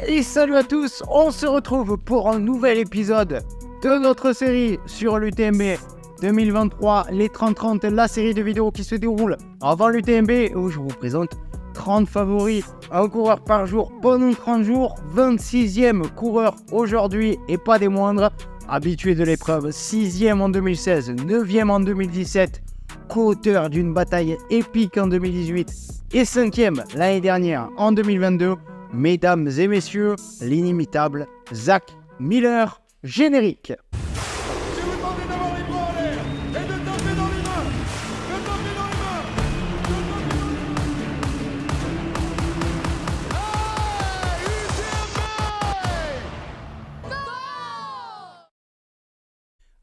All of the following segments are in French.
Et salut à tous, on se retrouve pour un nouvel épisode de notre série sur l'UTMB 2023, les 30-30, la série de vidéos qui se déroule avant l'UTMB où je vous présente 30 favoris, un coureur par jour pendant 30 jours, 26e coureur aujourd'hui et pas des moindres, habitué de l'épreuve, 6e en 2016, 9e en 2017, co-auteur d'une bataille épique en 2018 et 5e l'année dernière en 2022. Mesdames et messieurs, l'inimitable Zach Miller, générique. Je vous demande d'avoir les bras en l'air et de taper dans les mains. De taper dans les mains.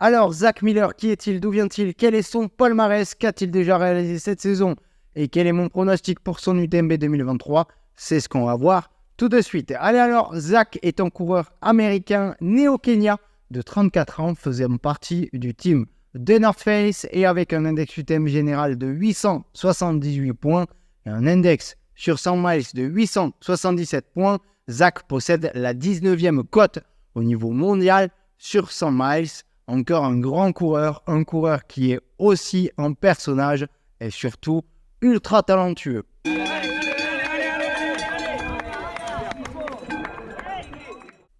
Alors, Zach Miller, qui est-il? D'où vient-il? Quel est son palmarès? Qu'a-t-il déjà réalisé cette saison? Et quel est mon pronostic pour son UTMB 2023? C'est ce qu'on va voir tout de suite. Allez alors, Zach est un coureur américain né au Kenya de 34 ans, faisant partie du team de North Face et avec un index UTMB général de 878 points et un index sur 100 miles de 877 points. Zach possède la 19e cote au niveau mondial sur 100 miles. Encore un grand coureur, un coureur qui est aussi un personnage et surtout ultra talentueux.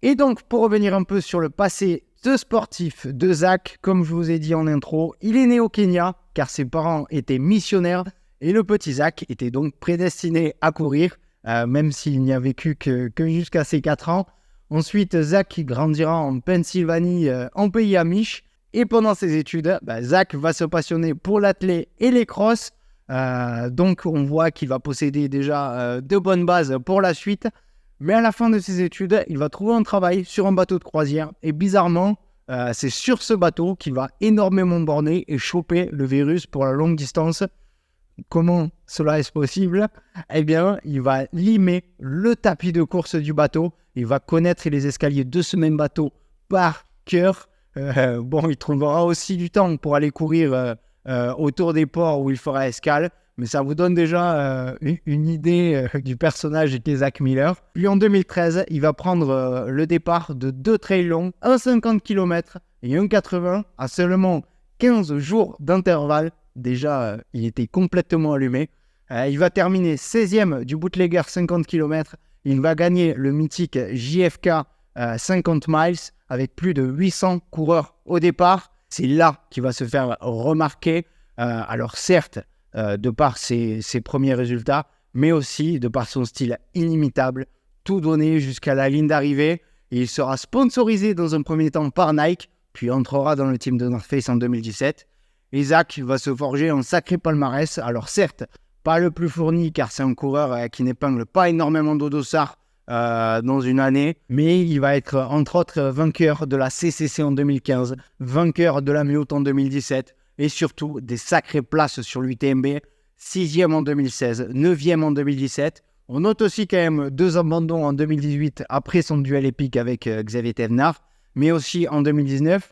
Et donc, pour revenir un peu sur le passé de sportif de Zach, comme je vous ai dit en intro, il est né au Kenya car ses parents étaient missionnaires et le petit Zach était donc prédestiné à courir, même s'il n'y a vécu que jusqu'à ses 4 ans. Ensuite, Zach grandira en Pennsylvanie, en pays amish. Et pendant ses études, Zach va se passionner pour l'athlé et les crosses. Donc, on voit qu'il va posséder déjà de bonnes bases pour la suite. Mais à la fin de ses études, il va trouver un travail sur un bateau de croisière. Et bizarrement, c'est sur ce bateau qu'il va énormément borner et choper le virus pour la longue distance. Comment cela est possible? Eh bien, il va limer le tapis de course du bateau. Il va connaître les escaliers de ce même bateau par cœur. Il trouvera aussi du temps pour aller courir autour des ports où il fera escale. Mais ça vous donne déjà une idée du personnage qui est Zach Miller. Puis en 2013, il va prendre le départ de 2 trails longs, un 50 km et un 80 à seulement 15 jours d'intervalle. Déjà, il était complètement allumé. Il va terminer 16e du bootlegger 50 km. Il va gagner le mythique JFK 50 miles avec plus de 800 coureurs au départ. C'est là qu'il va se faire remarquer. Alors certes, de par ses premiers résultats, mais aussi de par son style inimitable, tout donné jusqu'à la ligne d'arrivée. Et il sera sponsorisé dans un premier temps par Nike, puis entrera dans le team de North Face en 2017. Et Zach va se forger un sacré palmarès. Alors certes, pas le plus fourni car c'est un coureur qui n'épingle pas énormément de dossards dans une année, mais il va être entre autres vainqueur de la CCC en 2015, vainqueur de la Mute en 2017 et surtout des sacrées places sur l'UTMB, 6e en 2016, 9e en 2017. On note aussi quand même 2 abandons en 2018 après son duel épique avec Xavier Thévenard, mais aussi en 2019.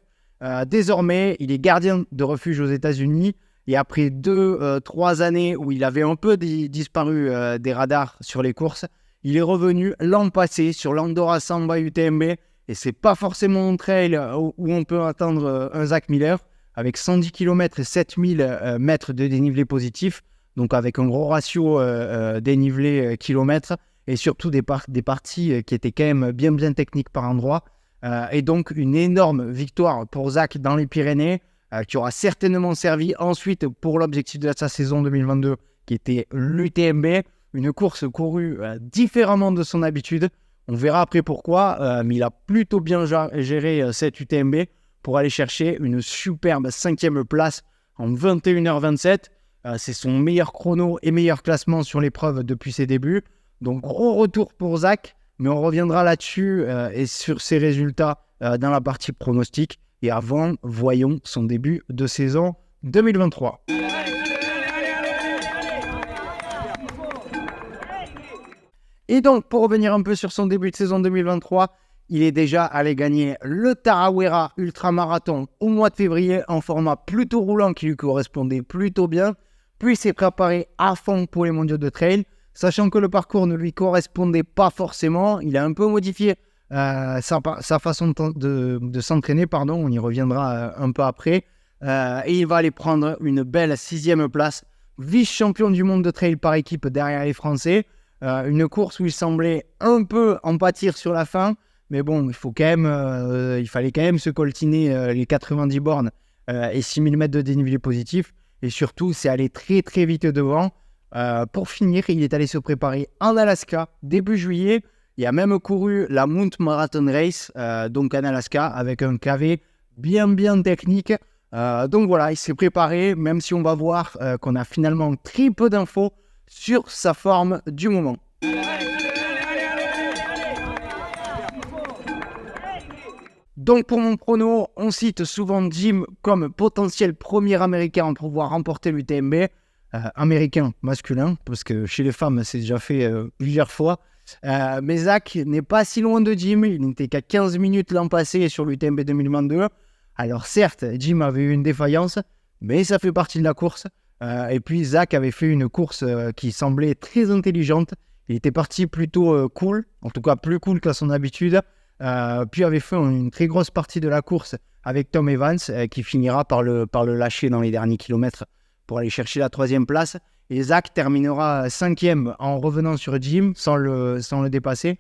Désormais, il est gardien de refuge aux États-Unis et après 2-3 années où il avait un peu disparu des radars sur les courses, il est revenu l'an passé sur l'Andorra Samba UTMB et c'est pas forcément un trail où on peut attendre un Zach Miller avec 110 km et 7000 mètres de dénivelé positif, donc avec un gros ratio dénivelé kilomètre et surtout des parties qui étaient quand même bien techniques par endroit. Et donc une énorme victoire pour Zach dans les Pyrénées qui aura certainement servi ensuite pour l'objectif de sa saison 2022 qui était l'UTMB, une course courue différemment de son habitude. On verra après pourquoi, mais il a plutôt bien géré cette UTMB pour aller chercher une superbe 5e place en 21h27. C'est son meilleur chrono et meilleur classement sur l'épreuve depuis ses débuts. Donc gros retour pour Zach. Mais on reviendra là-dessus et sur ses résultats dans la partie pronostic. Et avant, voyons son début de saison 2023. Et donc, pour revenir un peu sur son début de saison 2023, il est déjà allé gagner le Tarawera Ultramarathon au mois de février en format plutôt roulant qui lui correspondait plutôt bien. Puis il s'est préparé à fond pour les mondiaux de trail. sachant que le parcours ne lui correspondait pas forcément. Il a un peu modifié sa façon de s'entraîner, pardon, on y reviendra un peu après. Et il va aller prendre une belle 6e place, vice-champion du monde de trail par équipe derrière les Français. Une course où il semblait un peu en pâtir sur la fin, mais bon, il fallait quand même se coltiner les 90 bornes et 6000 mètres de dénivelé positif. Et surtout, c'est aller très très vite devant. Pour finir, il est allé se préparer en Alaska début juillet. Il a même couru la Mount Marathon Race, donc en Alaska, avec un KV bien technique. Donc voilà, il s'est préparé, même si on va voir qu'on a finalement très peu d'infos sur sa forme du moment. Donc pour mon prono, on cite souvent Jim comme potentiel premier américain à pouvoir remporter l'UTMB. Américain masculin, parce que chez les femmes, c'est déjà fait plusieurs fois. Mais Zach n'est pas si loin de Jim, il n'était qu'à 15 minutes l'an passé sur l'UTMB 2022. Alors certes, Jim avait eu une défaillance, mais ça fait partie de la course. Et puis Zach avait fait une course qui semblait très intelligente. Il était parti plutôt cool, en tout cas plus cool qu'à son habitude. Puis avait fait une très grosse partie de la course avec Tom Evans, qui finira par le lâcher dans les derniers kilomètres pour aller chercher la 3e place. Et Zach terminera 5e en revenant sur Jim sans le dépasser.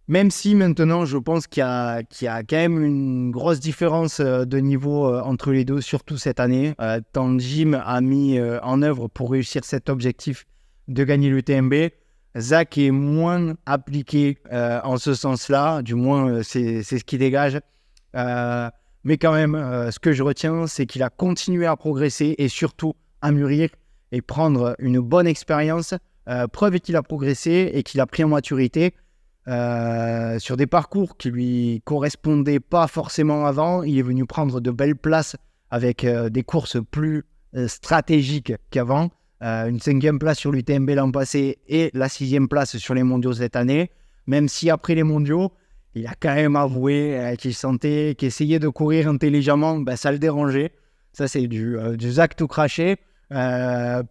Même si maintenant, je pense qu'il y a quand même une grosse différence de niveau entre les deux, surtout cette année. Tant Jim a mis en œuvre pour réussir cet objectif de gagner l'UTMB, Zach est moins appliqué en ce sens-là. Du moins, c'est ce qui dégage. Mais quand même, ce que je retiens, c'est qu'il a continué à progresser et surtout à mûrir et prendre une bonne expérience. Preuve qu'il a progressé et qu'il a pris en maturité. Sur des parcours qui lui correspondaient pas forcément avant, il est venu prendre de belles places avec des courses plus stratégiques qu'avant. Une 5e place sur l'UTMB l'an passé et la 6e place sur les mondiaux cette année. Même si après les mondiaux, il a quand même avoué qu'il sentait qu'essayer de courir intelligemment, ça le dérangeait. Ça, c'est du Zach tout craché.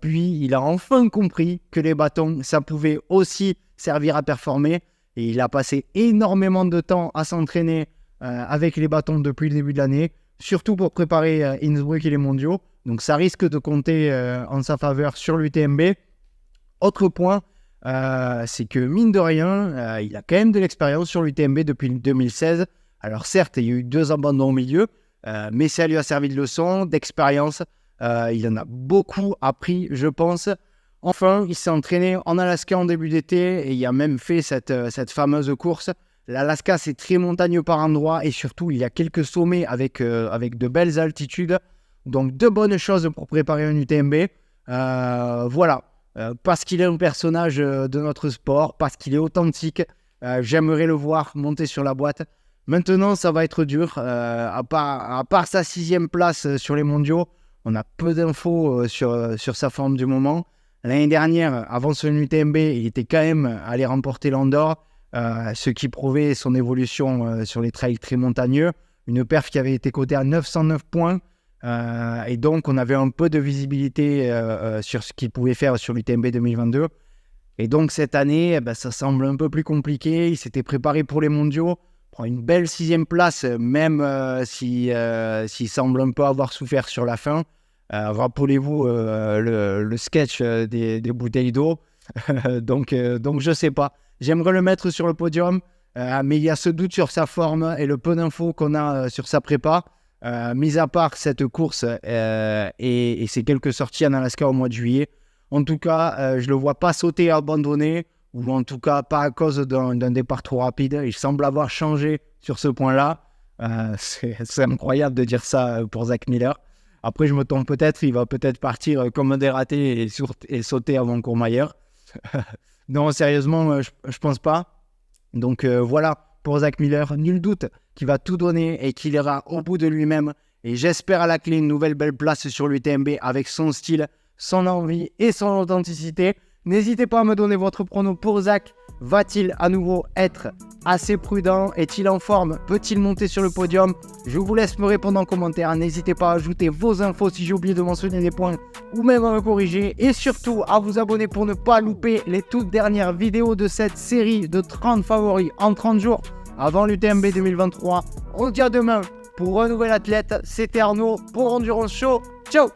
Puis, il a enfin compris que les bâtons, ça pouvait aussi servir à performer. Et il a passé énormément de temps à s'entraîner avec les bâtons depuis le début de l'année, surtout pour préparer Innsbruck et les mondiaux. Donc, ça risque de compter en sa faveur sur l'UTMB. Autre point, c'est que mine de rien, il a quand même de l'expérience sur l'UTMB depuis 2016. Alors certes, il y a eu 2 abandons au milieu, mais ça lui a servi de leçon, d'expérience. Il en a beaucoup appris, je pense. Enfin, il s'est entraîné en Alaska en début d'été et il a même fait cette fameuse course. L'Alaska, c'est très montagneux par endroits et surtout, il y a quelques sommets avec de belles altitudes. Donc, de bonnes choses pour préparer un UTMB. Voilà. Parce qu'il est un personnage de notre sport, parce qu'il est authentique, j'aimerais le voir monter sur la boîte. Maintenant, ça va être dur. À part sa 6e place sur les mondiaux, on a peu d'infos sur sa forme du moment. L'année dernière, avant son UTMB, il était quand même allé remporter l'Andorre, ce qui prouvait son évolution sur les trails très montagneux. Une perf qui avait été cotée à 909 points. Et donc, on avait un peu de visibilité sur ce qu'il pouvait faire sur l'UTMB 2022. Et donc, cette année, ça semble un peu plus compliqué. Il s'était préparé pour les mondiaux. Prend une belle 6e place, même s'il semble un peu avoir souffert sur la fin. Rappelez-vous le sketch des bouteilles d'eau. donc, je sais pas. J'aimerais le mettre sur le podium, mais il y a ce doute sur sa forme et le peu d'infos qu'on a sur sa prépa. Mis à part cette course et ces quelques sorties en Alaska au mois de juillet, en tout cas, je ne le vois pas sauter et abandonner, ou en tout cas pas à cause d'un départ trop rapide. Il semble avoir changé sur ce point-là. C'est incroyable de dire ça pour Zach Miller. Après, je me trompe peut-être, il va peut-être partir comme un dératé et sauter avant Courmayeur. Non, sérieusement, je pense pas. Donc voilà, pour Zach Miller, nul doute qu'il va tout donner et qu'il ira au bout de lui-même. Et j'espère à la clé une nouvelle belle place sur l'UTMB avec son style, son envie et son authenticité. N'hésitez pas à me donner votre prono pour Zach Va-t-il à nouveau être assez prudent? Est-il en forme? Peut-il monter sur le podium? Je vous laisse me répondre en commentaire. N'hésitez pas à ajouter vos infos si j'ai oublié de mentionner des points ou même à me corriger. Et surtout à vous abonner pour ne pas louper les toutes dernières vidéos de cette série de 30 favoris en 30 jours avant l'UTMB 2023. On se dit à demain pour un nouvel athlète. C'était Arnaud pour Endurance Show. Ciao!